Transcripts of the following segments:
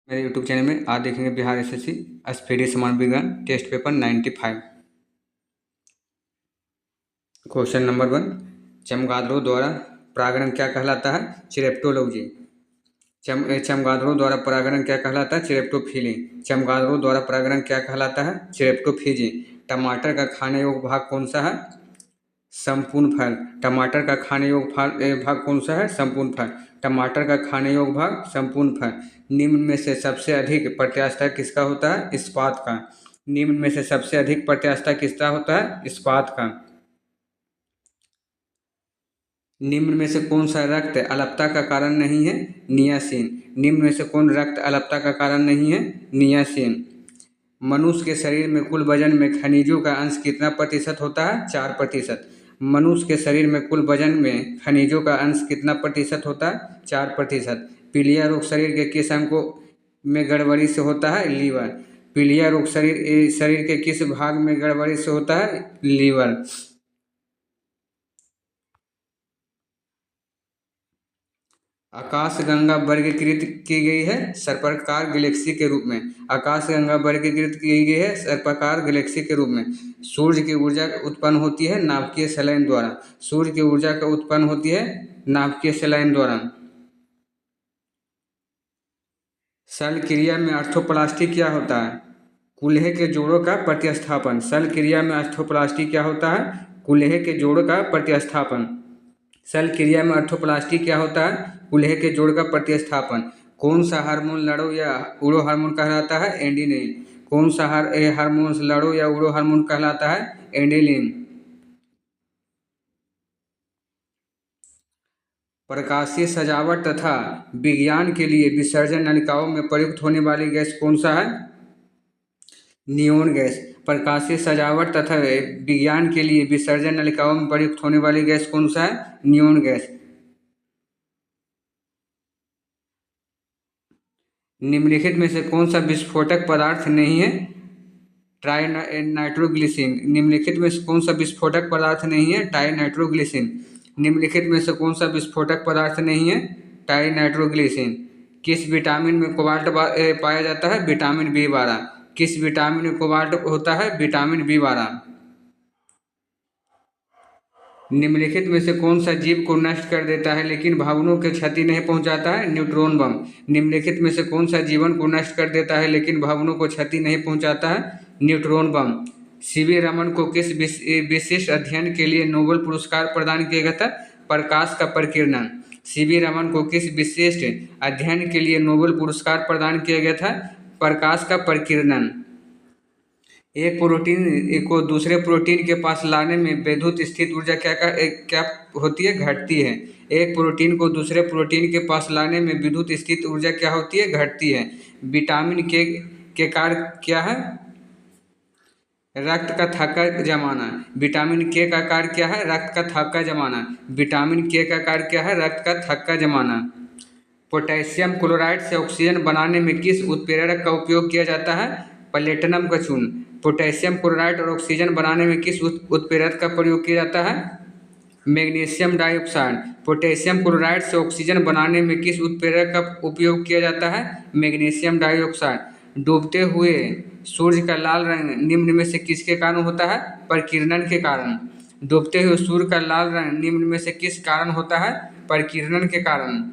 मेरे YouTube channel में आज देखेंगे बिहार एसएससी स्पीडी समान विज्ञान टेस्ट पेपर 95। क्वेश्चन नंबर 1, चमगादड़ों द्वारा परागण क्या कहलाता है? चिरेप्टोलॉजी। चमगादड़ों द्वारा परागण क्या कहलाता है? चिरेप्टोफिली। चमगादड़ों द्वारा परागण क्या कहलाता है? चिरेप्टोफिजी। टमाटर का खाने योग्य भाग कौन सा है? संपूर्ण फल। टमाटर का खाने योग्य भाग कौन सा है? संपूर्ण फल। टमाटर का खाने योग्य भाग संपूर्ण फल। निम्न में से सबसे अधिक प्रत्यास्थता किसका होता है? इस्पात का। निम्न में से सबसे अधिक प्रत्यास्थता किसका होता है? इस्पात का। निम्न में से कौन सा रक्त अलपता का कारण नहीं है? नियासिन। निम्न में से कौन रक्त अलपता का कारण नहीं है? नियासिन। मनुष्य के शरीर में कुल वजन में खनिजों का अंश कितना प्रतिशत होता है? 4%। मनुष्य के शरीर में कुल वजन में खनिजों का अंश कितना प्रतिशत होता है? 4%। पीलिया रोग शरीर के किस अंगों में गड़बड़ी से होता है? लीवर। पीलिया रोग शरीर के किस भाग में गड़बड़ी से होता है? लीवर। आकाशगंगा वर्गीकृत की गई है सर्पाकार गैलेक्सी के रूप में। आकाशगंगा वर्गीकृत की गई है सर्पाकार गैलेक्सी के रूप में। सूर्य की ऊर्जा उत्पन्न होती है नाभिकीय संलयन द्वारा। सूर्य की ऊर्जा का उत्पन्न होती है नाभिकीय संलयन द्वारा। शल्य क्रिया में आर्थ्रोप्लास्टी क्या होता है? कूल्हे के जोड़ों का प्रतिस्थापन। शल्य क्रिया में आर्थ्रोप्लास्टी क्या होता है? कूल्हे के जोड़ों का प्रतिस्थापन। शल्य क्रिया में आर्थ्रोप्लास्टी क्या होता है? कूल्हे के जोड़ का प्रतिस्थापन। कौन सा हार्मोन लड़ो या उड़ो हार्मोन कहलाता है? एंडिनिन। कौन सा हार्मोन लड़ो या उड़ो हार्मोन कहलाता है? एंडिलिन। प्रकाशीय सजावट तथा विज्ञान के लिए विसर्जन नलिकाओं में प्रयुक्त होने वाली गैस कौन सा है? Neon gas. प्रकाशीय सजावट तथा विज्ञान के लिए विसर्जन नलिकाओं में प्रयुक्त होने वाली गैस कौन सा है? Neon gas. निम्नलिखित में से कौन सा विस्फोटक पदार्थ नहीं है? ट्राई नाइट्रोग्लिसिन। निम्नलिखित में से कौन सा विस्फोटक पदार्थ नहीं है? टाई नाइट्रोग्लिसिन। निम्नलिखित में से कौन सा विस्फोटक पदार्थ नहीं है? टाई नाइट्रोग्लिसिन। किस विटामिन में कोबाल्ट पाया जाता है? Vitamin B12। किस विटामिन में कोबाल्ट होता है? Vitamin B12। निम्नलिखित में से कौन सा जीव को नष्ट कर देता है लेकिन भवनों को क्षति नहीं पहुंचाता है? न्यूट्रॉन बम। निम्नलिखित में से कौन सा जीवन को नष्ट कर देता है लेकिन भवनों को क्षति नहीं पहुंचाता है? न्यूट्रॉन बम। सीवी रमन को किस विशिष्ट अध्ययन के लिए नोबेल पुरस्कार प्रदान किया गया था? प्रकाश का प्रकीर्णन। सीवी रमन को किस विशिष्ट अध्ययन के लिए नोबेल पुरस्कार प्रदान किया गया था? प्रकाश का प्रकीर्णन। एक प्रोटीन को दूसरे प्रोटीन के पास लाने में विद्युत स्थित ऊर्जा क्या होती है? घटती है। एक प्रोटीन को दूसरे प्रोटीन के पास लाने में विद्युत स्थित ऊर्जा क्या होती है? घटती है। विटामिन के कार्य क्या है? रक्त का थक्का जमाना। विटामिन के का कार्य क्या है? रक्त का थक्का जमाना। विटामिन के का कार्य क्या है? रक्त का थक्का जमाना। पोटेशियम क्लोराइड से ऑक्सीजन बनाने में किस उत्प्रेरक का उपयोग किया जाता है? प्लेटिनम का चूर्ण। पोटेशियम क्लोराइड और ऑक्सीजन बनाने में किस उत्प्रेरक का प्रयोग किया जाता है? Magnesium dioxide. पोटेशियम क्लोराइड से ऑक्सीजन बनाने में किस उत्प्रेरक का उपयोग किया जाता है? Magnesium dioxide. डूबते हुए सूर्य का लाल रंग निम्न में से किसके कारण होता है? प्रकीर्णन के कारण। डूबते हुए सूर्य का लाल रंग निम्न में से किस कारण होता है? प्रकीर्णन के कारण।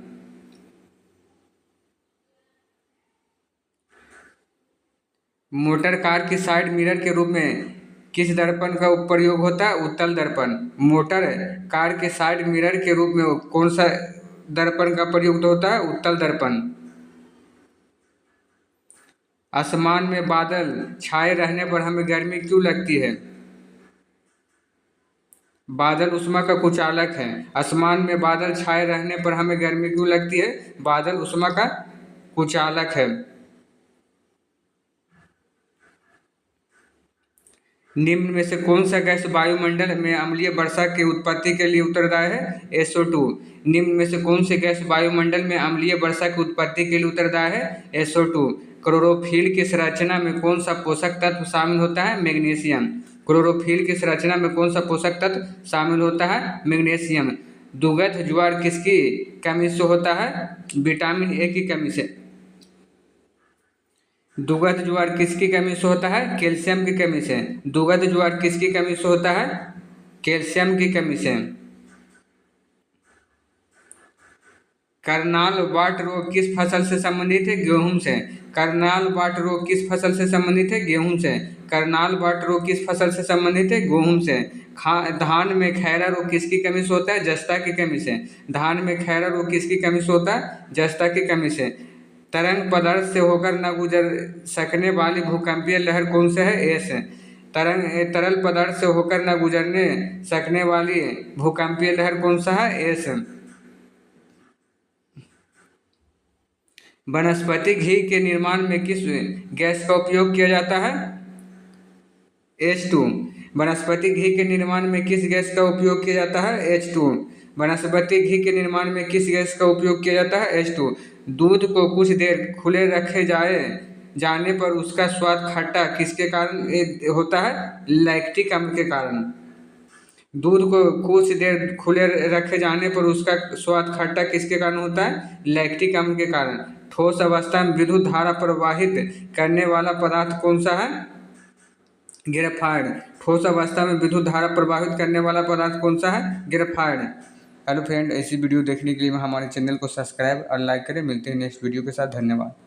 मोटर कार की साइड मिरर के रूप में किस दर्पण का प्रयोग होता है? उत्तल दर्पण। मोटर कार के साइड मिरर के रूप में कौन सा दर्पण का प्रयुक्त होता है? उत्तल दर्पण। आसमान में बादल छाए रहने पर हमें गर्मी क्यों लगती है? बादल ऊष्मा का कुचालक है। आसमान में बादल छाए रहने पर हमें गर्मी क्यों लगती है? बादल ऊष्मा का कुचालक है। निम्न में से कौन सा गैस वायुमंडल में अम्लीय वर्षा की उत्पत्ति के लिए उत्तरदायी है? SO2। निम्न में से कौन सी गैस वायुमंडल में अम्लीय वर्षा की उत्पत्ति के लिए उत्तरदायी है? SO2। क्लोरोफिल की संरचना में कौन सा पोषक तत्व शामिल होता है? मैग्नीशियम। क्लोरोफिल की संरचना में कौन सा पोषक तत्व शामिल होता है? मैग्नीशियम। दुर्गंध ज्वार किसकी कमी से होता है? विटामिन A की कमी से। दुगध ज्वार किसकी कमी से होता है? कैल्शियम की कमी से। दुगध ज्वार किसकी कमी से होता है? कैल्शियम की कमी से। करनाल वाट रोग किस फसल से संबंधित है? गेहूं से। करनाल वाट रोग किस फसल से संबंधित है? गेहूं से। करनाल वाट रोग किस फसल से संबंधित है? गेहूं से। धान में खैरा रोग किसकी कमी से होता है? जस्ता की कमी से। धान में खैरा रोग किसकी कमी से होता है? जस्ता की कमी से। तरंग पदार्थ से होकर न गुजर सकने वाली भूकंपीय लहर कौन सा है? एस। तरल पदार्थ से होकर न गुजरने सकने वाली भूकंपीय लहर कौन सा है? एस। वनस्पति घी के निर्माण में किस गैस का उपयोग किया जाता है? H2। वनस्पति घी के निर्माण में किस गैस का उपयोग किया जाता है? H2। वनस्पति घी के निर्माण में किस गैस का उपयोग किया जाता है? H2। दूध को कुछ देर खुले रखे जाने पर उसका स्वाद खट्टा किसके कारण होता है? लैक्टिक अम्ल के कारण। दूध को कुछ देर खुले रखे जाने पर उसका स्वाद खट्टा किसके कारण होता है? लैक्टिक अम्ल के कारण। ठोस अवस्था में विद्युत धारा प्रवाहित करने वाला पदार्थ कौन सा है? ग्रेफाइट। ठोस अवस्था में विद्युत धारा प्रवाहित करने वाला पदार्थ कौन सा है? ग्रेफाइट। हेलो फ्रेंड, ऐसी वीडियो देखने के लिए हमारे चैनल को सब्सक्राइब और लाइक करें। मिलते हैं नेक्स्ट वीडियो के साथ। धन्यवाद।